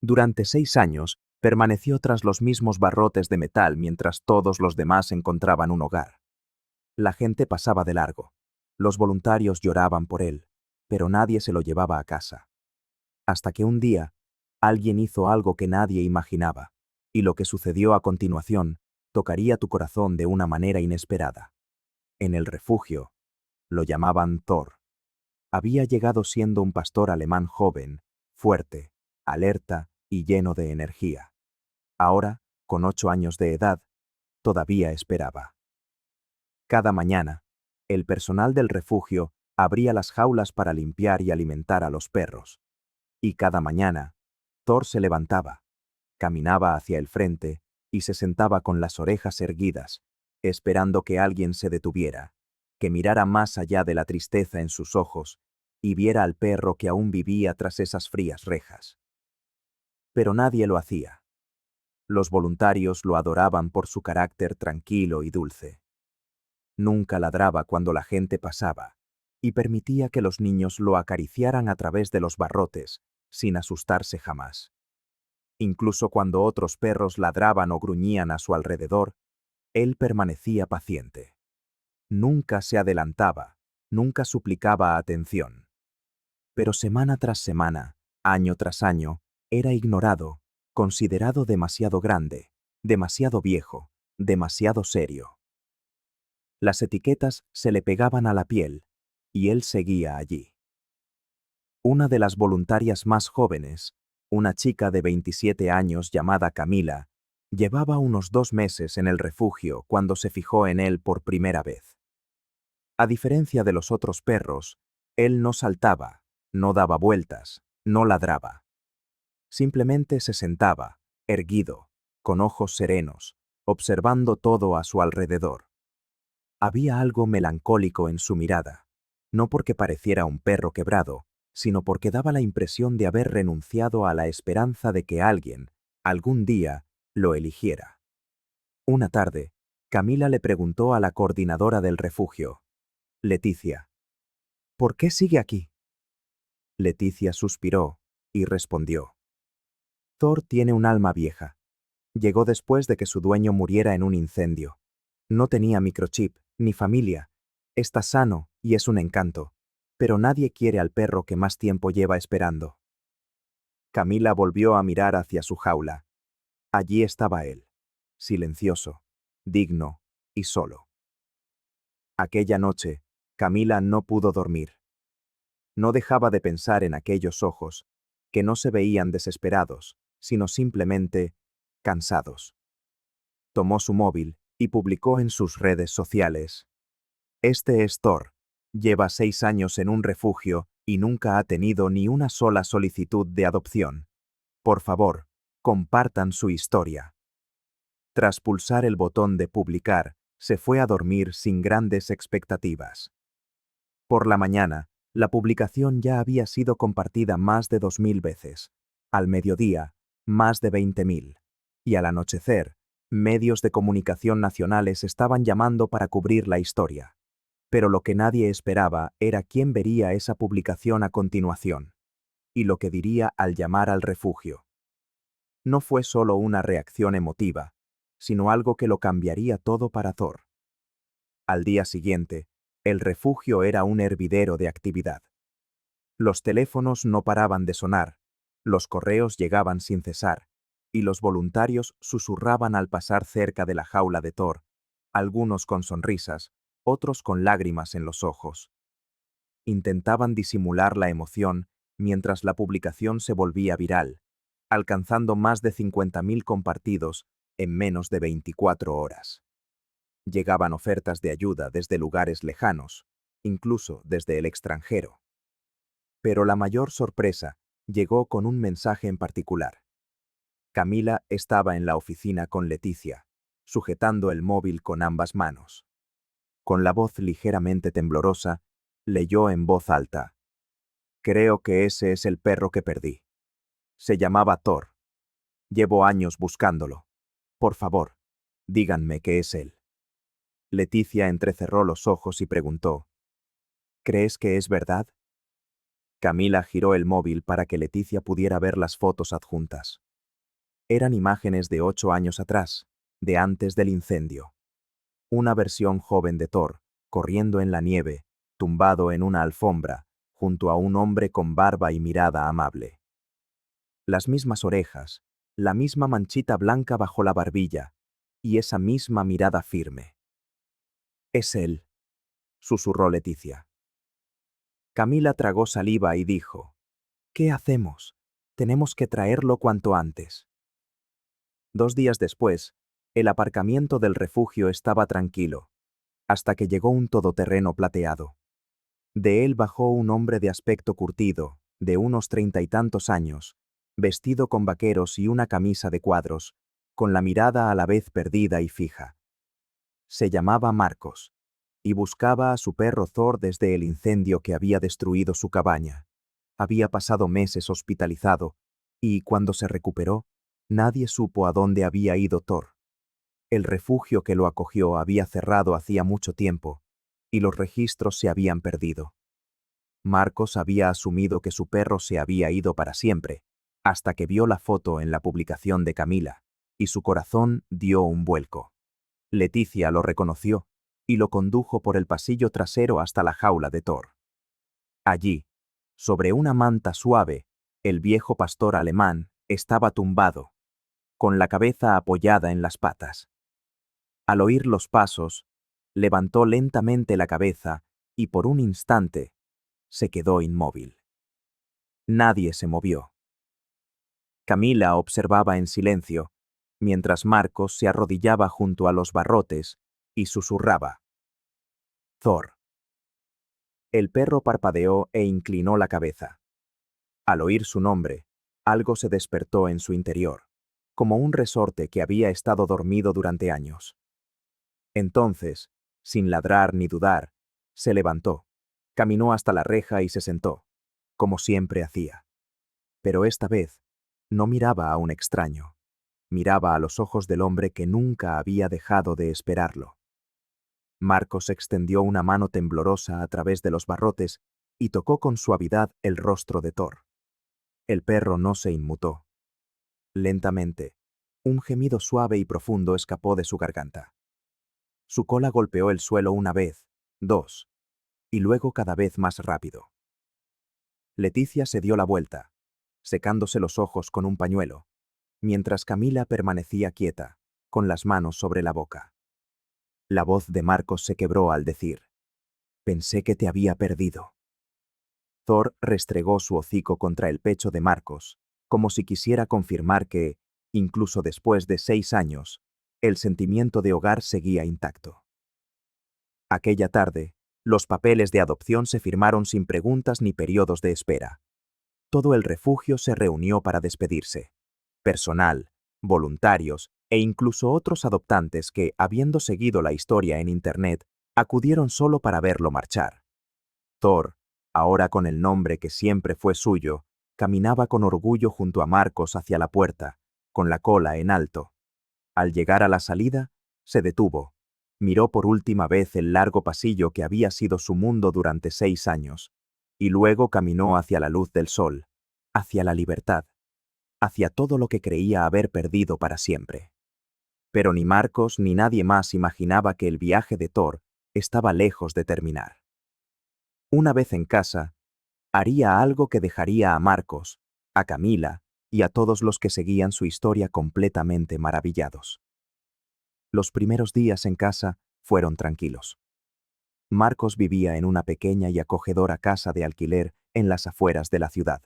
Durante 6 años, permaneció tras los mismos barrotes de metal mientras todos los demás encontraban un hogar. La gente pasaba de largo. Los voluntarios lloraban por él, pero nadie se lo llevaba a casa. Hasta que un día, alguien hizo algo que nadie imaginaba, y lo que sucedió a continuación tocaría tu corazón de una manera inesperada. En el refugio, lo llamaban Thor. Había llegado siendo un pastor alemán joven, fuerte, alerta y lleno de energía. Ahora, con 8 años de edad, todavía esperaba. Cada mañana, el personal del refugio abría las jaulas para limpiar y alimentar a los perros. Y cada mañana, Thor se levantaba, caminaba hacia el frente y se sentaba con las orejas erguidas, esperando que alguien se detuviera, que mirara más allá de la tristeza en sus ojos y viera al perro que aún vivía tras esas frías rejas. Pero nadie lo hacía. Los voluntarios lo adoraban por su carácter tranquilo y dulce. Nunca ladraba cuando la gente pasaba, y permitía que los niños lo acariciaran a través de los barrotes, sin asustarse jamás. Incluso cuando otros perros ladraban o gruñían a su alrededor, él permanecía paciente. Nunca se adelantaba, nunca suplicaba atención. Pero semana tras semana, año tras año, era ignorado, considerado demasiado grande, demasiado viejo, demasiado serio. Las etiquetas se le pegaban a la piel, y él seguía allí. Una de las voluntarias más jóvenes, una chica de 27 años llamada Camila, llevaba unos 2 meses en el refugio cuando se fijó en él por primera vez. A diferencia de los otros perros, él no saltaba, no daba vueltas, no ladraba. Simplemente se sentaba, erguido, con ojos serenos, observando todo a su alrededor. Había algo melancólico en su mirada, no porque pareciera un perro quebrado, sino porque daba la impresión de haber renunciado a la esperanza de que alguien, algún día, lo eligiera. Una tarde, Camila le preguntó a la coordinadora del refugio, Leticia, ¿por qué sigue aquí? Leticia suspiró y respondió, Thor tiene un alma vieja. Llegó después de que su dueño muriera en un incendio. No tenía microchip, ni familia. Está sano y es un encanto, pero nadie quiere al perro que más tiempo lleva esperando. Camila volvió a mirar hacia su jaula. Allí estaba él, silencioso, digno y solo. Aquella noche, Camila no pudo dormir. No dejaba de pensar en aquellos ojos, que no se veían desesperados, sino simplemente cansados. Tomó su móvil y publicó en sus redes sociales. Este es Thor. Lleva 6 años en un refugio y nunca ha tenido ni una sola solicitud de adopción. Por favor, compartan su historia. Tras pulsar el botón de publicar, se fue a dormir sin grandes expectativas. Por la mañana, la publicación ya había sido compartida más de 2000 veces. Al mediodía, más de 20.000. Y al anochecer, medios de comunicación nacionales estaban llamando para cubrir la historia. Pero lo que nadie esperaba era quién vería esa publicación a continuación, y lo que diría al llamar al refugio. No fue solo una reacción emotiva, sino algo que lo cambiaría todo para Thor. Al día siguiente, el refugio era un hervidero de actividad. Los teléfonos no paraban de sonar, los correos llegaban sin cesar, y los voluntarios susurraban al pasar cerca de la jaula de Thor, algunos con sonrisas, otros con lágrimas en los ojos. Intentaban disimular la emoción mientras la publicación se volvía viral, alcanzando más de 50.000 compartidos en menos de 24 horas. Llegaban ofertas de ayuda desde lugares lejanos, incluso desde el extranjero. Pero la mayor sorpresa llegó con un mensaje en particular. Camila estaba en la oficina con Leticia, sujetando el móvil con ambas manos. Con la voz ligeramente temblorosa, leyó en voz alta. Creo que ese es el perro que perdí. Se llamaba Thor. Llevo años buscándolo. Por favor, díganme que es él. Leticia entrecerró los ojos y preguntó, ¿crees que es verdad? Camila giró el móvil para que Leticia pudiera ver las fotos adjuntas. Eran imágenes de 8 años atrás, de antes del incendio. Una versión joven de Thor, corriendo en la nieve, tumbado en una alfombra, junto a un hombre con barba y mirada amable. Las mismas orejas, la misma manchita blanca bajo la barbilla, y esa misma mirada firme. «Es él», susurró Leticia. Camila tragó saliva y dijo: «¿Qué hacemos? Tenemos que traerlo cuanto antes». 2 días después, el aparcamiento del refugio estaba tranquilo, hasta que llegó un todoterreno plateado. De él bajó un hombre de aspecto curtido, de unos 30 y tantos años, vestido con vaqueros y una camisa de cuadros, con la mirada a la vez perdida y fija. Se llamaba Marcos, y buscaba a su perro Thor desde el incendio que había destruido su cabaña. Había pasado meses hospitalizado, y cuando se recuperó, nadie supo a dónde había ido Thor. El refugio que lo acogió había cerrado hacía mucho tiempo, y los registros se habían perdido. Marcos había asumido que su perro se había ido para siempre, hasta que vio la foto en la publicación de Camila, y su corazón dio un vuelco. Leticia lo reconoció, y lo condujo por el pasillo trasero hasta la jaula de Thor. Allí, sobre una manta suave, el viejo pastor alemán estaba tumbado, con la cabeza apoyada en las patas. Al oír los pasos, levantó lentamente la cabeza y por un instante se quedó inmóvil. Nadie se movió. Camila observaba en silencio, mientras Marcos se arrodillaba junto a los barrotes y susurraba: «Thor». El perro parpadeó e inclinó la cabeza. Al oír su nombre, algo se despertó en su interior, como un resorte que había estado dormido durante años. Entonces, sin ladrar ni dudar, se levantó, caminó hasta la reja y se sentó, como siempre hacía. Pero esta vez, no miraba a un extraño, miraba a los ojos del hombre que nunca había dejado de esperarlo. Marcos extendió una mano temblorosa a través de los barrotes y tocó con suavidad el rostro de Thor. El perro no se inmutó. Lentamente, un gemido suave y profundo escapó de su garganta. Su cola golpeó el suelo una vez, dos, y luego cada vez más rápido. Leticia se dio la vuelta, secándose los ojos con un pañuelo, mientras Camila permanecía quieta, con las manos sobre la boca. La voz de Marcos se quebró al decir: «Pensé que te había perdido». Thor restregó su hocico contra el pecho de Marcos, como si quisiera confirmar que, incluso después de 6 años, el sentimiento de hogar seguía intacto. Aquella tarde, los papeles de adopción se firmaron sin preguntas ni periodos de espera. Todo el refugio se reunió para despedirse. Personal, voluntarios e incluso otros adoptantes que, habiendo seguido la historia en Internet, acudieron solo para verlo marchar. Thor, ahora con el nombre que siempre fue suyo, caminaba con orgullo junto a Marcos hacia la puerta, con la cola en alto. Al llegar a la salida, se detuvo, miró por última vez el largo pasillo que había sido su mundo durante 6 años, y luego caminó hacia la luz del sol, hacia la libertad, hacia todo lo que creía haber perdido para siempre. Pero ni Marcos ni nadie más imaginaba que el viaje de Thor estaba lejos de terminar. Una vez en casa, haría algo que dejaría a Marcos, a Camila y a todos los que seguían su historia completamente maravillados. Los primeros días en casa fueron tranquilos. Marcos vivía en una pequeña y acogedora casa de alquiler en las afueras de la ciudad.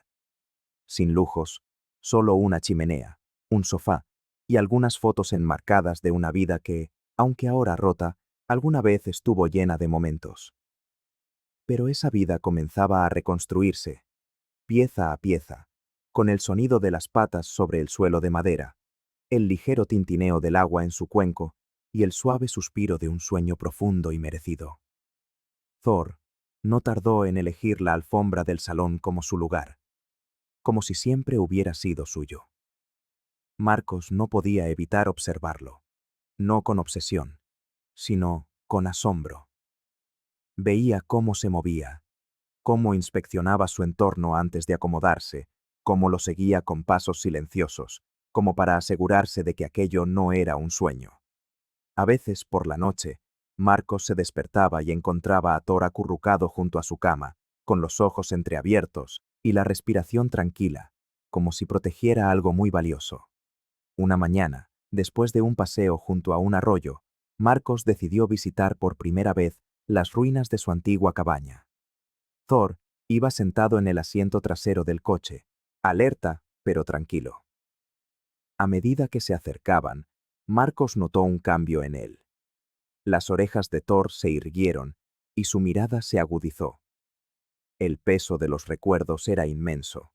Sin lujos, solo una chimenea, un sofá y algunas fotos enmarcadas de una vida que, aunque ahora rota, alguna vez estuvo llena de momentos. Pero esa vida comenzaba a reconstruirse, pieza a pieza, con el sonido de las patas sobre el suelo de madera, el ligero tintineo del agua en su cuenco y el suave suspiro de un sueño profundo y merecido. Thor no tardó en elegir la alfombra del salón como su lugar, como si siempre hubiera sido suyo. Marcos no podía evitar observarlo, no con obsesión, sino con asombro. Veía cómo se movía, cómo inspeccionaba su entorno antes de acomodarse, cómo lo seguía con pasos silenciosos, como para asegurarse de que aquello no era un sueño. A veces, por la noche, Marcos se despertaba y encontraba a Thor acurrucado junto a su cama, con los ojos entreabiertos y la respiración tranquila, como si protegiera algo muy valioso. Una mañana, después de un paseo junto a un arroyo, Marcos decidió visitar por primera vez las ruinas de su antigua cabaña. Thor iba sentado en el asiento trasero del coche, alerta pero tranquilo. A medida que se acercaban, Marcos notó un cambio en él. Las orejas de Thor se irguieron y su mirada se agudizó. El peso de los recuerdos era inmenso.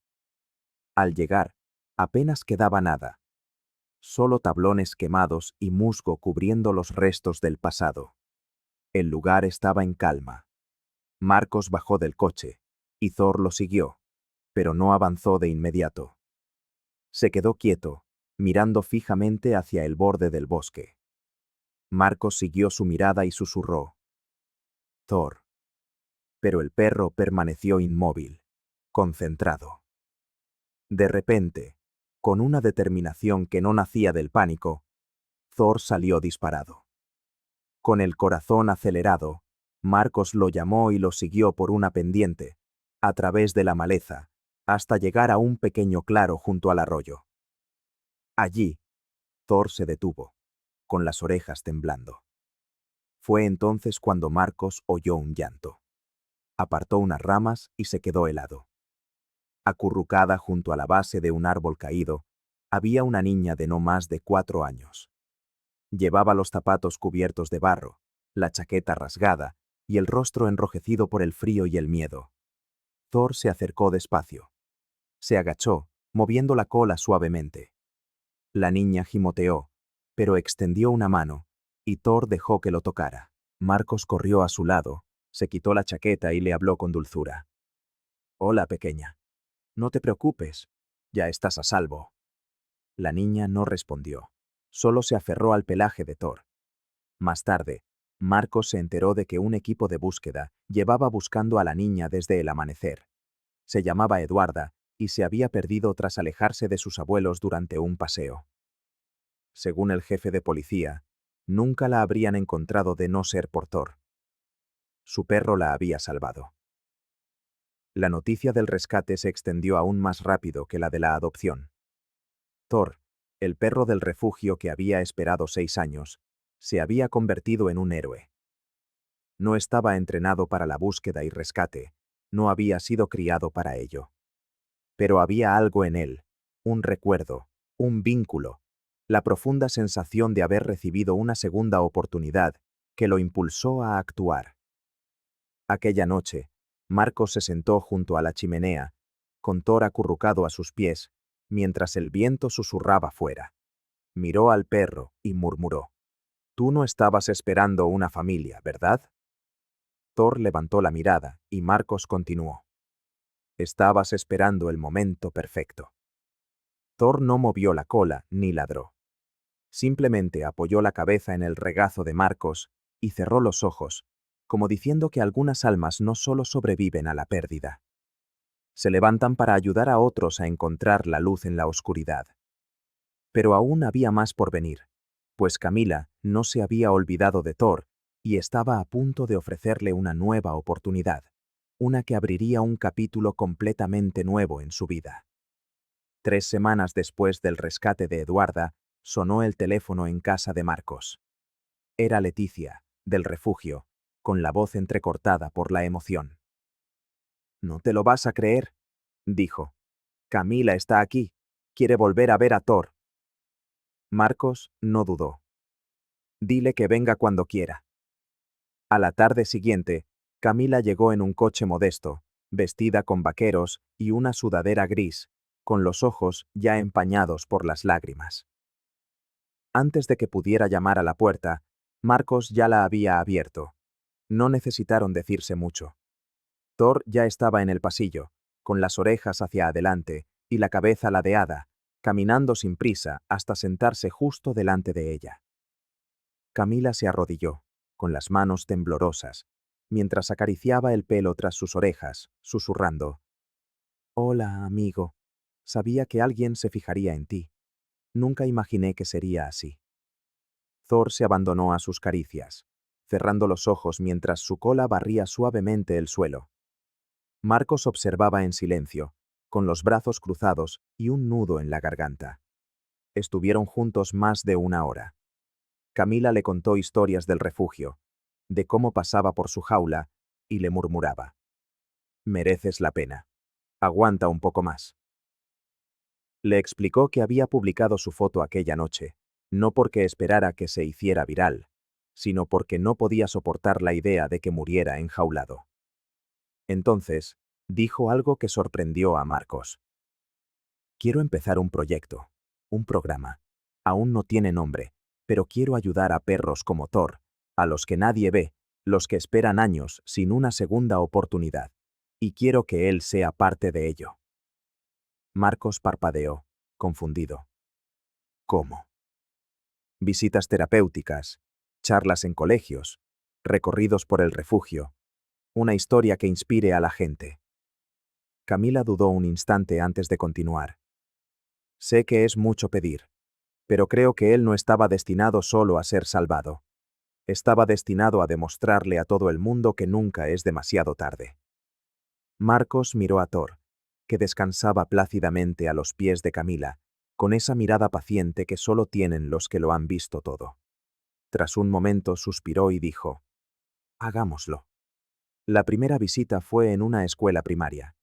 Al llegar, apenas quedaba nada, solo tablones quemados y musgo cubriendo los restos del pasado. El lugar estaba en calma. Marcos bajó del coche, y Thor lo siguió, pero no avanzó de inmediato. Se quedó quieto, mirando fijamente hacia el borde del bosque. Marcos siguió su mirada y susurró: Thor. Pero el perro permaneció inmóvil, concentrado. De repente, con una determinación que no nacía del pánico, Thor salió disparado. Con el corazón acelerado, Marcos lo llamó y lo siguió por una pendiente, a través de la maleza, hasta llegar a un pequeño claro junto al arroyo. Allí, Thor se detuvo, con las orejas temblando. Fue entonces cuando Marcos oyó un llanto. Apartó unas ramas y se quedó helado. Acurrucada junto a la base de un árbol caído, había una niña de no más de 4 años. Llevaba los zapatos cubiertos de barro, la chaqueta rasgada y el rostro enrojecido por el frío y el miedo. Thor se acercó despacio. Se agachó, moviendo la cola suavemente. La niña gimoteó, pero extendió una mano, y Thor dejó que lo tocara. Marcos corrió a su lado, se quitó la chaqueta y le habló con dulzura. Hola, pequeña. No te preocupes, ya estás a salvo. La niña no respondió, solo se aferró al pelaje de Thor. Más tarde, Marcos se enteró de que un equipo de búsqueda llevaba buscando a la niña desde el amanecer. Se llamaba Eduarda y se había perdido tras alejarse de sus abuelos durante un paseo. Según el jefe de policía, nunca la habrían encontrado de no ser por Thor. Su perro la había salvado. La noticia del rescate se extendió aún más rápido que la de la adopción. Thor, el perro del refugio que había esperado 6 años, se había convertido en un héroe. No estaba entrenado para la búsqueda y rescate, no había sido criado para ello. Pero había algo en él, un recuerdo, un vínculo, la profunda sensación de haber recibido una segunda oportunidad que lo impulsó a actuar. Aquella noche, Marcos se sentó junto a la chimenea, con Thor acurrucado a sus pies, mientras el viento susurraba fuera. Miró al perro y murmuró: Tú no estabas esperando una familia, ¿verdad? Thor levantó la mirada y Marcos continuó: Estabas esperando el momento perfecto. Thor no movió la cola ni ladró. Simplemente apoyó la cabeza en el regazo de Marcos y cerró los ojos, como diciendo que algunas almas no solo sobreviven a la pérdida. Se levantan para ayudar a otros a encontrar la luz en la oscuridad. Pero aún había más por venir, pues Camila no se había olvidado de Thor y estaba a punto de ofrecerle una nueva oportunidad, una que abriría un capítulo completamente nuevo en su vida. 3 semanas después del rescate de Eduarda, sonó el teléfono en casa de Marcos. Era Leticia, del refugio, con la voz entrecortada por la emoción. «No te lo vas a creer», dijo. «Camila está aquí. Quiere volver a ver a Thor». Marcos no dudó. «Dile que venga cuando quiera». A la tarde siguiente, Camila llegó en un coche modesto, vestida con vaqueros y una sudadera gris, con los ojos ya empañados por las lágrimas. Antes de que pudiera llamar a la puerta, Marcos ya la había abierto. No necesitaron decirse mucho. Thor ya estaba en el pasillo, con las orejas hacia adelante y la cabeza ladeada, caminando sin prisa hasta sentarse justo delante de ella. Camila se arrodilló, con las manos temblorosas, mientras acariciaba el pelo tras sus orejas, susurrando: «Hola, amigo. Sabía que alguien se fijaría en ti. Nunca imaginé que sería así». Thor se abandonó a sus caricias, cerrando los ojos mientras su cola barría suavemente el suelo. Marcos observaba en silencio, con los brazos cruzados y un nudo en la garganta. Estuvieron juntos más de una hora. Camila le contó historias del refugio, de cómo pasaba por su jaula, y le murmuraba: «Mereces la pena. Aguanta un poco más». Le explicó que había publicado su foto aquella noche, no porque esperara que se hiciera viral, sino porque no podía soportar la idea de que muriera enjaulado. Entonces, dijo algo que sorprendió a Marcos. «Quiero empezar un proyecto, un programa. Aún no tiene nombre, pero quiero ayudar a perros como Thor, a los que nadie ve, los que esperan años sin una segunda oportunidad. Y quiero que él sea parte de ello». Marcos parpadeó, confundido. «¿Cómo?». «Visitas terapéuticas, charlas en colegios, recorridos por el refugio, una historia que inspire a la gente». Camila dudó un instante antes de continuar. «Sé que es mucho pedir, pero creo que él no estaba destinado solo a ser salvado. Estaba destinado a demostrarle a todo el mundo que nunca es demasiado tarde». Marcos miró a Thor, que descansaba plácidamente a los pies de Camila, con esa mirada paciente que solo tienen los que lo han visto todo. Tras un momento suspiró y dijo: «Hagámoslo». La primera visita fue en una escuela primaria.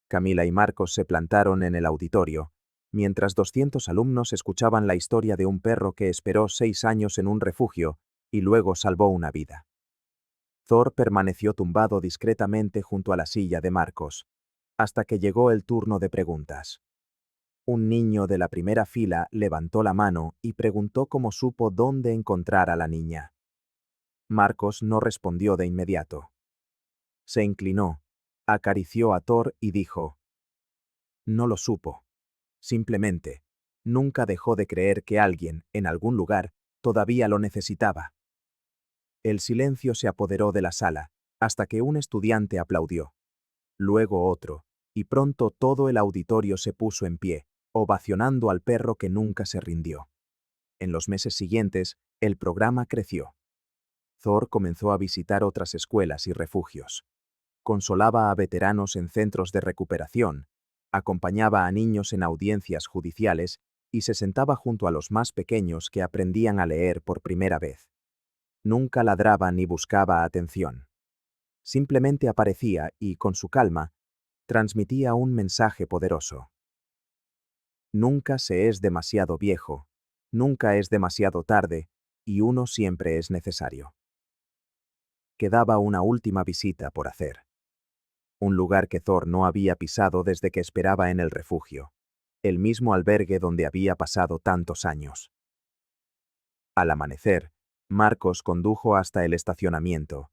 Camila y Marcos se plantaron en el auditorio, mientras 200 alumnos escuchaban la historia de un perro que esperó 6 años en un refugio y luego salvó una vida. Thor permaneció tumbado discretamente junto a la silla de Marcos, hasta que llegó el turno de preguntas. Un niño de la primera fila levantó la mano y preguntó cómo supo dónde encontrar a la niña. Marcos no respondió de inmediato. Se inclinó, acarició a Thor y dijo: «No lo supo. Simplemente, nunca dejó de creer que alguien, en algún lugar, todavía lo necesitaba». El silencio se apoderó de la sala, hasta que un estudiante aplaudió. Luego otro, y pronto todo el auditorio se puso en pie, ovacionando al perro que nunca se rindió. En los meses siguientes, el programa creció. Thor comenzó a visitar otras escuelas y refugios. Consolaba a veteranos en centros de recuperación, acompañaba a niños en audiencias judiciales y se sentaba junto a los más pequeños que aprendían a leer por primera vez. Nunca ladraba ni buscaba atención. Simplemente aparecía y, con su calma, transmitía un mensaje poderoso. Nunca se es demasiado viejo, nunca es demasiado tarde, y uno siempre es necesario. Quedaba una última visita por hacer. Un lugar que Thor no había pisado desde que esperaba en el refugio. El mismo albergue donde había pasado tantos años. Al amanecer, Marcos condujo hasta el estacionamiento,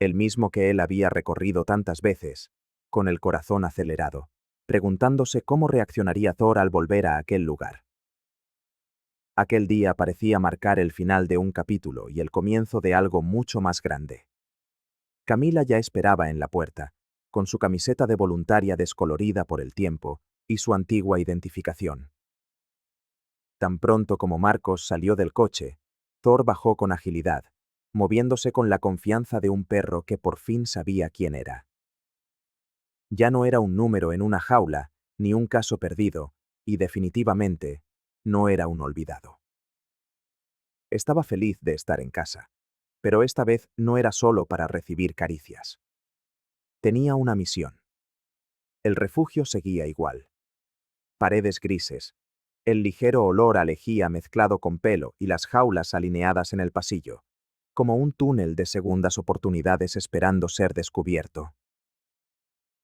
el mismo que él había recorrido tantas veces, con el corazón acelerado, preguntándose cómo reaccionaría Thor al volver a aquel lugar. Aquel día parecía marcar el final de un capítulo y el comienzo de algo mucho más grande. Camila ya esperaba en la puerta, con su camiseta de voluntaria descolorida por el tiempo y su antigua identificación. Tan pronto como Marcos salió del coche, Thor bajó con agilidad, moviéndose con la confianza de un perro que por fin sabía quién era. Ya no era un número en una jaula, ni un caso perdido, y definitivamente, no era un olvidado. Estaba feliz de estar en casa, pero esta vez no era solo para recibir caricias. Tenía una misión. El refugio seguía igual. Paredes grises, el ligero olor a lejía mezclado con pelo y las jaulas alineadas en el pasillo, como un túnel de segundas oportunidades esperando ser descubierto.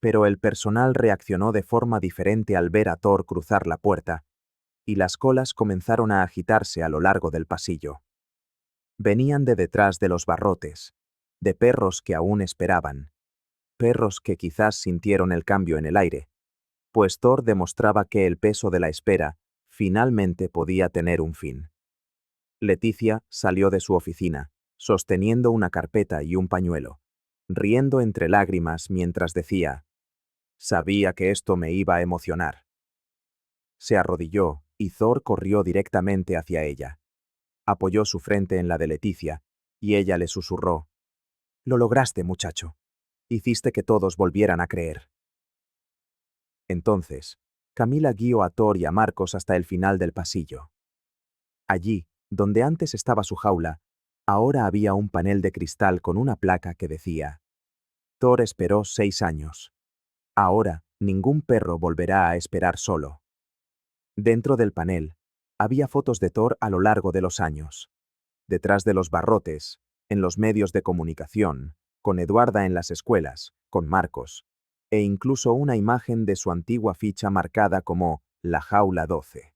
Pero el personal reaccionó de forma diferente al ver a Thor cruzar la puerta, y las colas comenzaron a agitarse a lo largo del pasillo. Venían de detrás de los barrotes, de perros que aún esperaban, perros que quizás sintieron el cambio en el aire, pues Thor demostraba que el peso de la espera finalmente podía tener un fin. Leticia salió de su oficina, sosteniendo una carpeta y un pañuelo, riendo entre lágrimas mientras decía, «Sabía que esto me iba a emocionar». Se arrodilló y Thor corrió directamente hacia ella. Apoyó su frente en la de Leticia y ella le susurró, «Lo lograste, muchacho. Hiciste que todos volvieran a creer». Entonces, Camila guió a Thor y a Marcos hasta el final del pasillo. Allí, donde antes estaba su jaula, ahora había un panel de cristal con una placa que decía, Thor esperó 6 años. Ahora, ningún perro volverá a esperar solo. Dentro del panel, había fotos de Thor a lo largo de los años. Detrás de los barrotes, en los medios de comunicación, con Eduarda en las escuelas, con Marcos, e incluso una imagen de su antigua ficha marcada como La Jaula 12.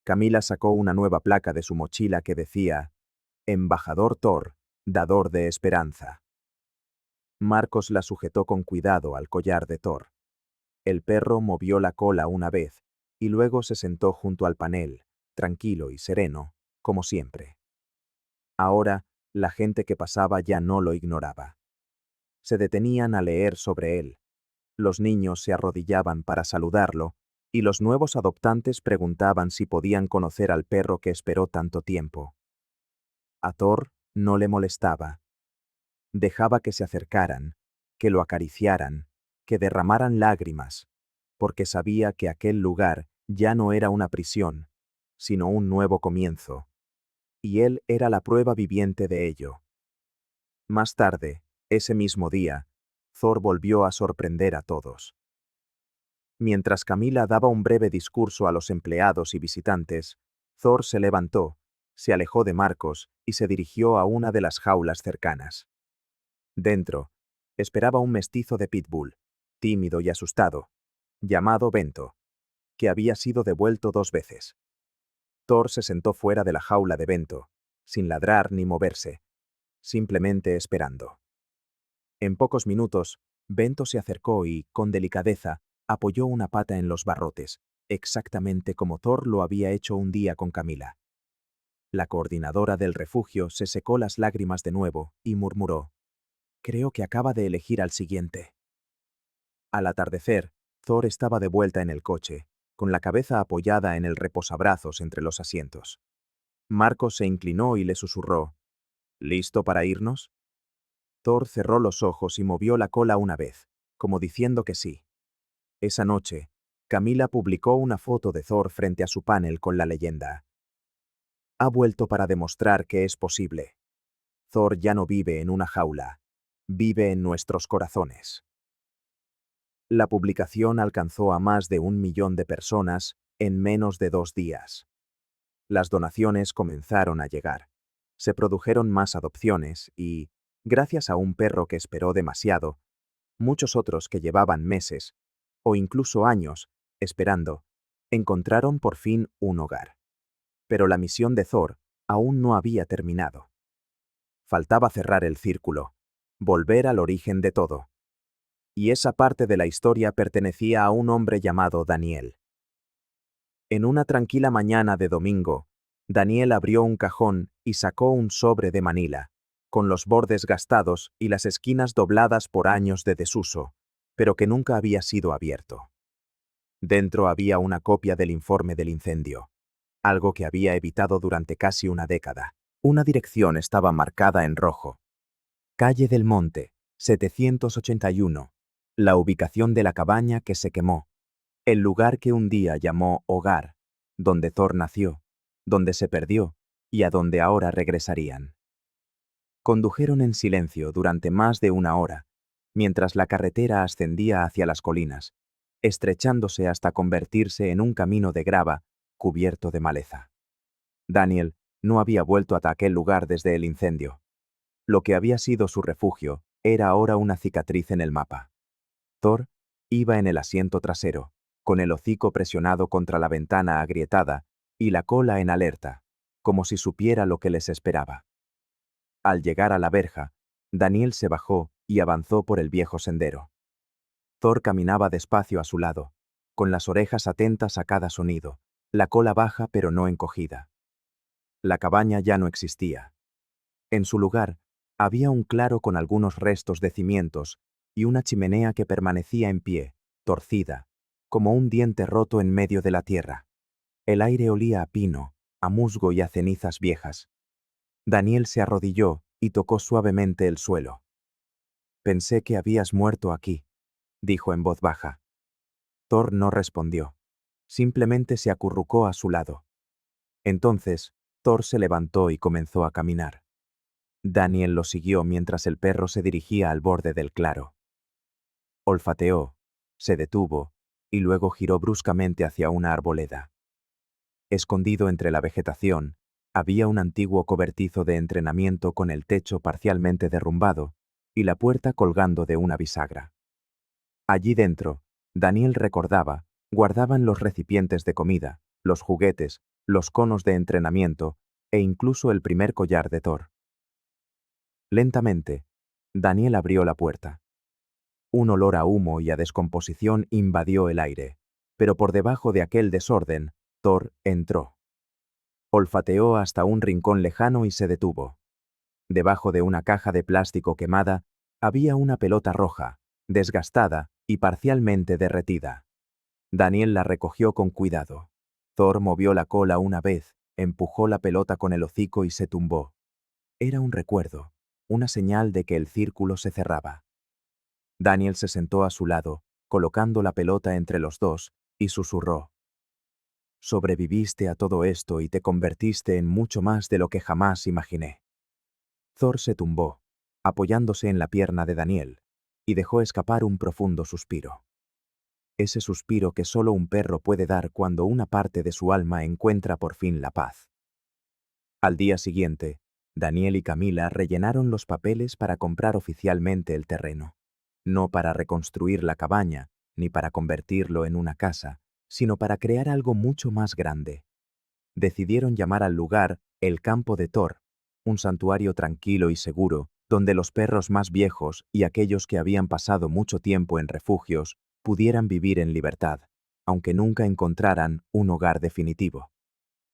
Camila sacó una nueva placa de su mochila que decía, Embajador Thor, dador de esperanza. Marcos la sujetó con cuidado al collar de Thor. El perro movió la cola una vez y luego se sentó junto al panel, tranquilo y sereno, como siempre. Ahora, la gente que pasaba ya no lo ignoraba. Se detenían a leer sobre él. Los niños se arrodillaban para saludarlo y los nuevos adoptantes preguntaban si podían conocer al perro que esperó tanto tiempo. A Thor no le molestaba. Dejaba que se acercaran, que lo acariciaran, que derramaran lágrimas, porque sabía que aquel lugar ya no era una prisión, sino un nuevo comienzo. Y él era la prueba viviente de ello. Más tarde, ese mismo día, Thor volvió a sorprender a todos. Mientras Camila daba un breve discurso a los empleados y visitantes, Thor se levantó, se alejó de Marcos y se dirigió a una de las jaulas cercanas. Dentro, esperaba un mestizo de pitbull, tímido y asustado, llamado Bento, que había sido devuelto 2 veces. Thor se sentó fuera de la jaula de Bento, sin ladrar ni moverse, simplemente esperando. En pocos minutos, Bento se acercó y, con delicadeza, apoyó una pata en los barrotes, exactamente como Thor lo había hecho un día con Camila. La coordinadora del refugio se secó las lágrimas de nuevo y murmuró, «Creo que acaba de elegir al siguiente». Al atardecer, Thor estaba de vuelta en el coche, con la cabeza apoyada en el reposabrazos entre los asientos. Marcos se inclinó y le susurró, «¿Listo para irnos?» Thor cerró los ojos y movió la cola una vez, como diciendo que sí. Esa noche, Camila publicó una foto de Thor frente a su panel con la leyenda. Ha vuelto para demostrar que es posible. Thor ya no vive en una jaula, vive en nuestros corazones. La publicación alcanzó a más de 1 millón de personas en menos de 2 días. Las donaciones comenzaron a llegar. Se produjeron más adopciones y, gracias a un perro que esperó demasiado, muchos otros que llevaban meses, o incluso años, esperando, encontraron por fin un hogar. Pero la misión de Thor aún no había terminado. Faltaba cerrar el círculo, volver al origen de todo. Y esa parte de la historia pertenecía a un hombre llamado Daniel. En una tranquila mañana de domingo, Daniel abrió un cajón y sacó un sobre de Manila, con los bordes gastados y las esquinas dobladas por años de desuso, pero que nunca había sido abierto. Dentro había una copia del informe del incendio, algo que había evitado durante casi una década. Una dirección estaba marcada en rojo. Calle del Monte, 781. La ubicación de la cabaña que se quemó. El lugar que un día llamó hogar, donde Thor nació, donde se perdió y a donde ahora regresarían. Condujeron en silencio durante más de 1 hora, mientras la carretera ascendía hacia las colinas, estrechándose hasta convertirse en un camino de grava cubierto de maleza. Daniel no había vuelto a aquel lugar desde el incendio. Lo que había sido su refugio era ahora una cicatriz en el mapa. Thor iba en el asiento trasero, con el hocico presionado contra la ventana agrietada y la cola en alerta, como si supiera lo que les esperaba. Al llegar a la verja, Daniel se bajó y avanzó por el viejo sendero. Thor caminaba despacio a su lado, con las orejas atentas a cada sonido, la cola baja pero no encogida. La cabaña ya no existía. En su lugar, Había un claro con algunos restos de cimientos y una chimenea que permanecía en pie, torcida, como un diente roto en medio de la tierra. El aire olía a pino, a musgo y a cenizas viejas. Daniel se arrodilló y tocó suavemente el suelo. «Pensé que habías muerto aquí», dijo en voz baja. Thor no respondió. Simplemente se acurrucó a su lado. Entonces, Thor se levantó y comenzó a caminar. Daniel lo siguió mientras el perro se dirigía al borde del claro. Olfateó, se detuvo, y luego giró bruscamente hacia una arboleda. Escondido entre la vegetación, había un antiguo cobertizo de entrenamiento con el techo parcialmente derrumbado y la puerta colgando de una bisagra. Allí dentro, Daniel recordaba, guardaban los recipientes de comida, los juguetes, los conos de entrenamiento e incluso el primer collar de Thor. Lentamente, Daniel abrió la puerta. Un olor a humo y a descomposición invadió el aire, pero por debajo de aquel desorden, Thor entró. Olfateó hasta un rincón lejano y se detuvo. Debajo de una caja de plástico quemada, había una pelota roja, desgastada y parcialmente derretida. Daniel la recogió con cuidado. Thor movió la cola una vez, empujó la pelota con el hocico y se tumbó. Era un recuerdo, una señal de que el círculo se cerraba. Daniel se sentó a su lado, colocando la pelota entre los dos, y susurró: «Sobreviviste a todo esto y te convertiste en mucho más de lo que jamás imaginé». Thor se tumbó, apoyándose en la pierna de Daniel, y dejó escapar un profundo suspiro. Ese suspiro que solo un perro puede dar cuando una parte de su alma encuentra por fin la paz. Al día siguiente, Daniel y Camila rellenaron los papeles para comprar oficialmente el terreno. No para reconstruir la cabaña, ni para convertirlo en una casa, sino para crear algo mucho más grande. Decidieron llamar al lugar el Campo de Thor, un santuario tranquilo y seguro, donde los perros más viejos y aquellos que habían pasado mucho tiempo en refugios pudieran vivir en libertad, aunque nunca encontraran un hogar definitivo.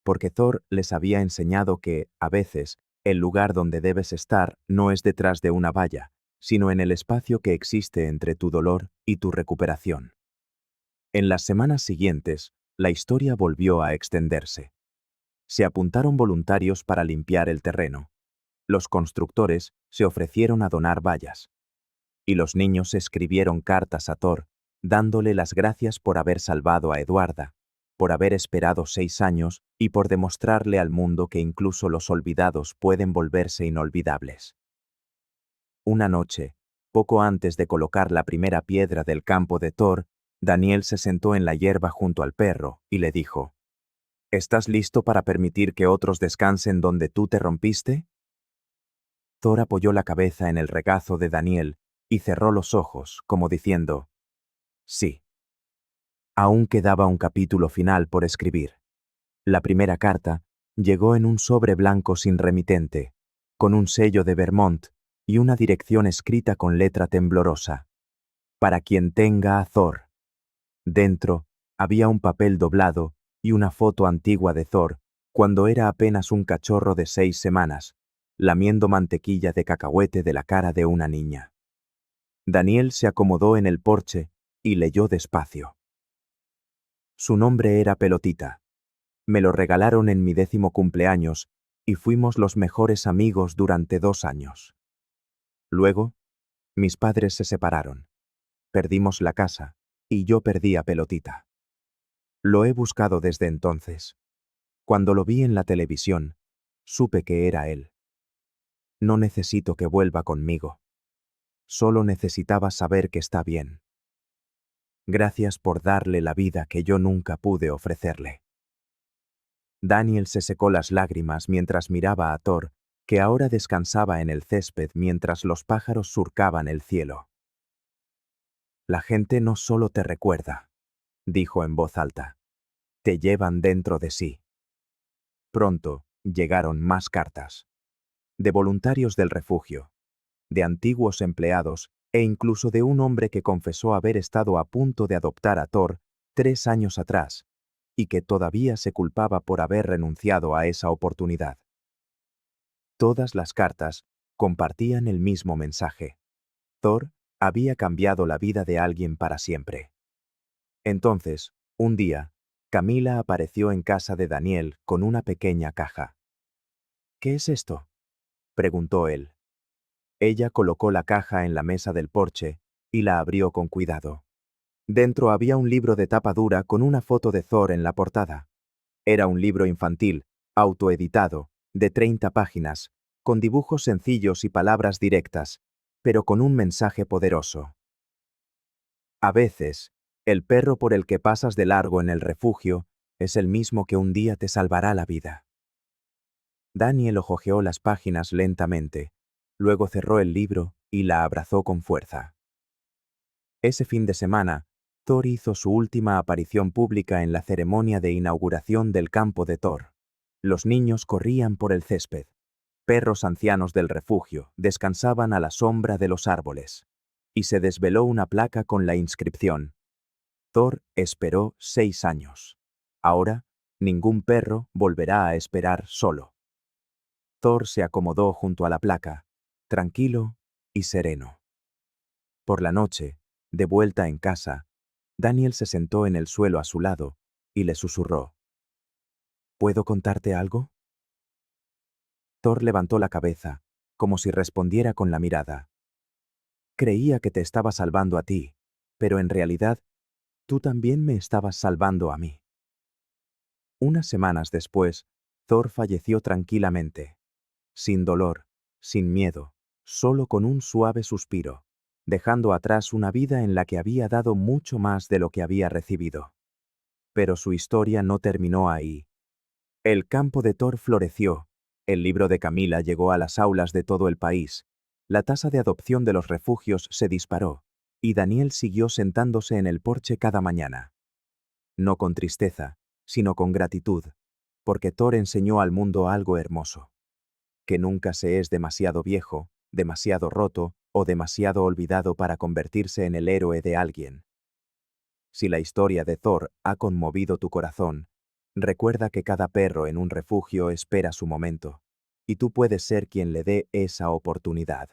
Porque Thor les había enseñado que, a veces, el lugar donde debes estar no es detrás de una valla, sino en el espacio que existe entre tu dolor y tu recuperación. En las semanas siguientes, la historia volvió a extenderse. Se apuntaron voluntarios para limpiar el terreno. Los constructores se ofrecieron a donar vallas. Y los niños escribieron cartas a Thor, dándole las gracias por haber salvado a Eduarda, por haber esperado 6 años y por demostrarle al mundo que incluso los olvidados pueden volverse inolvidables. Una noche, poco antes de colocar la primera piedra del campo de Thor, Daniel se sentó en la hierba junto al perro y le dijo: «¿Estás listo para permitir que otros descansen donde tú te rompiste?» Thor apoyó la cabeza en el regazo de Daniel y cerró los ojos, como diciendo: «Sí». Aún quedaba un capítulo final por escribir. La primera carta llegó en un sobre blanco sin remitente, con un sello de Vermont y una dirección escrita con letra temblorosa: «Para quien tenga a Thor». Dentro había un papel doblado y una foto antigua de Thor, cuando era apenas un cachorro de 6 semanas, lamiendo mantequilla de cacahuete de la cara de una niña. Daniel se acomodó en el porche y leyó despacio. Su nombre era Pelotita. Me lo regalaron en mi 10º cumpleaños y fuimos los mejores amigos durante 2 años. Luego, mis padres se separaron. Perdimos la casa y yo perdí a Pelotita. Lo he buscado desde entonces. Cuando lo vi en la televisión, supe que era él. No necesito que vuelva conmigo. Solo necesitaba saber que está bien. Gracias por darle la vida que yo nunca pude ofrecerle». Daniel se secó las lágrimas mientras miraba a Thor, que ahora descansaba en el césped mientras los pájaros surcaban el cielo. «La gente no solo te recuerda», dijo en voz alta. «Te llevan dentro de sí». Pronto llegaron más cartas. De voluntarios del refugio, de antiguos empleados e incluso de un hombre que confesó haber estado a punto de adoptar a Thor 3 años atrás y que todavía se culpaba por haber renunciado a esa oportunidad. Todas las cartas compartían el mismo mensaje. Thor había cambiado la vida de alguien para siempre. Entonces, un día, Camila apareció en casa de Daniel con una pequeña caja. ¿Qué es esto?, preguntó él. Ella colocó la caja en la mesa del porche y la abrió con cuidado. Dentro había un libro de tapa dura con una foto de Thor en la portada. Era un libro infantil, autoeditado, de 30 páginas, con dibujos sencillos y palabras directas, pero con un mensaje poderoso. A veces, el perro por el que pasas de largo en el refugio es el mismo que un día te salvará la vida. Daniel hojeó las páginas lentamente, luego cerró el libro y la abrazó con fuerza. Ese fin de semana, Thor hizo su última aparición pública en la ceremonia de inauguración del campo de Thor. Los niños corrían por el césped. Perros ancianos del refugio descansaban a la sombra de los árboles. Y se desveló una placa con la inscripción: Thor esperó 6 años. Ahora, ningún perro volverá a esperar solo. Thor se acomodó junto a la placa, tranquilo y sereno. Por la noche, de vuelta en casa, Daniel se sentó en el suelo a su lado y le susurró: ¿Puedo contarte algo? Thor levantó la cabeza, como si respondiera con la mirada. Creía que te estaba salvando a ti, pero en realidad, tú también me estabas salvando a mí. Unas semanas después, Thor falleció tranquilamente, sin dolor, sin miedo, solo con un suave suspiro, dejando atrás una vida en la que había dado mucho más de lo que había recibido. Pero su historia no terminó ahí. El campo de Thor floreció, el libro de Camila llegó a las aulas de todo el país, la tasa de adopción de los refugios se disparó, y Daniel siguió sentándose en el porche cada mañana. No con tristeza, sino con gratitud, porque Thor enseñó al mundo algo hermoso: que nunca se es demasiado viejo, demasiado roto o demasiado olvidado para convertirse en el héroe de alguien. Si la historia de Thor ha conmovido tu corazón, recuerda que cada perro en un refugio espera su momento, y tú puedes ser quien le dé esa oportunidad.